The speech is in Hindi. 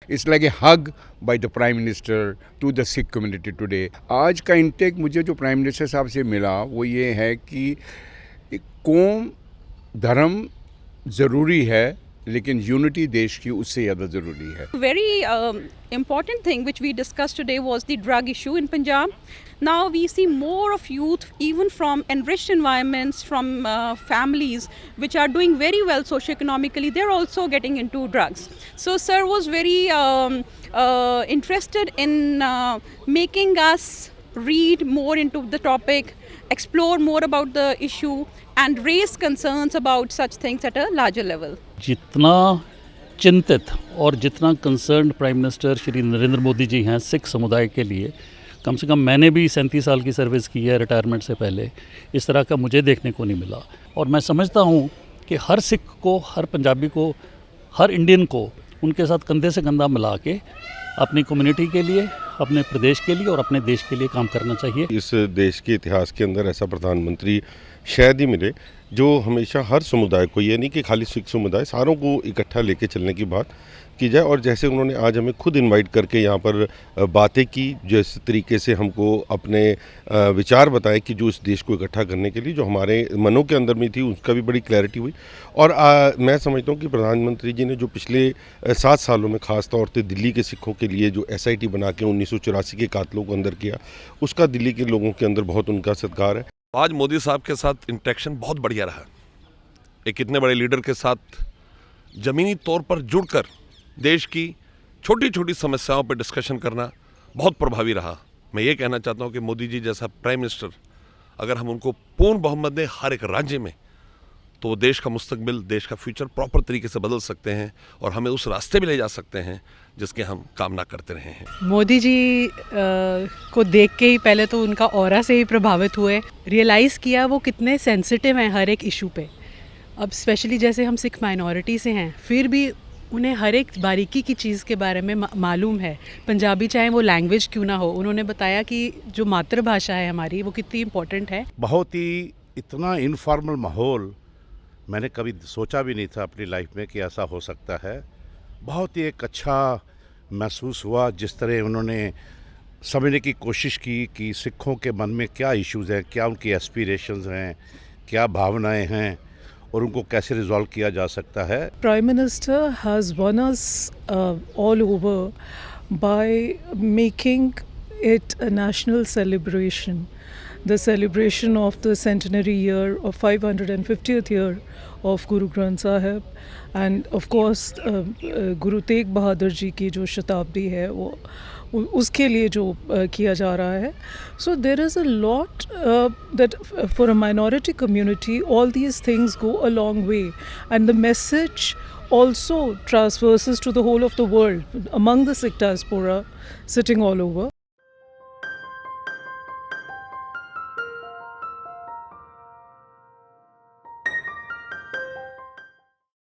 It's like a hug by the Prime Minister to the Sikh community today. आज का इंटेक मुझे जो प्राइम मिनिस्टर साहब से मिला वो ये है कि कौम धर्म ज़रूरी है लेकिन यूनिटी देश की उससे ज़्यादा ज़रूरी है. Very important thing which we discussed today was the drug issue in Punjab. Now we see more of youth, even from enriched environments, from families which are doing very well socioeconomically, they're also getting into drugs. So sir was very interested in making us read more into the topic, explore more about the issue and raise concerns about such things at a larger level. जितना चिंतित और जितना concerned prime minister Shri Narendra Modi ji हैं सिख समुदाय के लिए, कम से कम मैंने भी 37 साल की सर्विस की है रिटायरमेंट से पहले, इस तरह का मुझे देखने को नहीं मिला. और मैं समझता हूँ कि हर सिख को, हर पंजाबी को, हर इंडियन को उनके साथ कंधे से कंधा मिला के अपनी कम्युनिटी के लिए, अपने प्रदेश के लिए और अपने देश के लिए काम करना चाहिए. इस देश के इतिहास के अंदर ऐसा प्रधानमंत्री शायद ही मिले जो हमेशा हर समुदाय को, ये नहीं कि खाली सिख समुदाय, सारों को इकट्ठा लेके चलने की बात की जाए. और जैसे उन्होंने आज हमें खुद इनवाइट करके यहाँ पर बातें की, जिस तरीके से हमको अपने विचार बताए कि जो इस देश को इकट्ठा करने के लिए जो हमारे मनों के अंदर में थी उसका भी बड़ी क्लैरिटी हुई. और मैं समझता हूँ कि प्रधानमंत्री जी ने जो पिछले 7 सालों में ख़ास तौर से दिल्ली के सिखों के लिए जो SIT बना के 1984 के कातलों को अंदर किया, उसका दिल्ली के लोगों के अंदर बहुत उनका सत्कार है. आज मोदी साहब के साथ इंटरेक्शन बहुत बढ़िया रहा. एक इतने बड़े लीडर के साथ ज़मीनी तौर पर जुड़कर देश की छोटी छोटी समस्याओं पर डिस्कशन करना बहुत प्रभावी रहा. मैं ये कहना चाहता हूँ कि मोदी जी जैसा प्राइम मिनिस्टर अगर हम उनको पूर्ण बहुमत दें हर एक राज्य में, तो वो देश का मुस्तकबिल, देश का फ्यूचर प्रॉपर तरीके से बदल सकते हैं और हमें उस रास्ते में ले जा सकते हैं जिसके हम कामना करते रहे हैं. मोदी जी को देख के ही पहले तो उनका ऑरा से ही प्रभावित हुए, रियलाइज़ किया वो कितने सेंसिटिव हैं हर एक इशू पे. अब स्पेशली जैसे हम सिख माइनॉरिटी से हैं, फिर भी उन्हें हर एक बारीकी की चीज़ के बारे में मालूम है. पंजाबी चाहे वो लैंग्वेज क्यों ना हो, उन्होंने बताया कि जो मातृभाषा है हमारी वो कितनी इम्पोर्टेंट है. बहुत ही इतना इनफॉर्मल माहौल मैंने कभी सोचा भी नहीं था अपनी लाइफ में कि ऐसा हो सकता है. बहुत ही एक अच्छा महसूस हुआ जिस तरह उन्होंने समझने की कोशिश की कि सिखों के मन में क्या इश्यूज़ हैं, क्या उनकी एस्पिरेशंस हैं, क्या भावनाएं हैं और उनको कैसे रिजॉल्व किया जा सकता है. Prime Minister has won us all over by making it a national celebration. The celebration of the centenary year of 550th year of Guru Granth Sahib and of course Guru Tegh Bahadur जी की जो शताब्दी है वो उसके लिए जो किया जा रहा है. So there is a lot that for a minority community all these things go a long way and the message also transverses to the whole of the world among the Sikh diaspora sitting all over.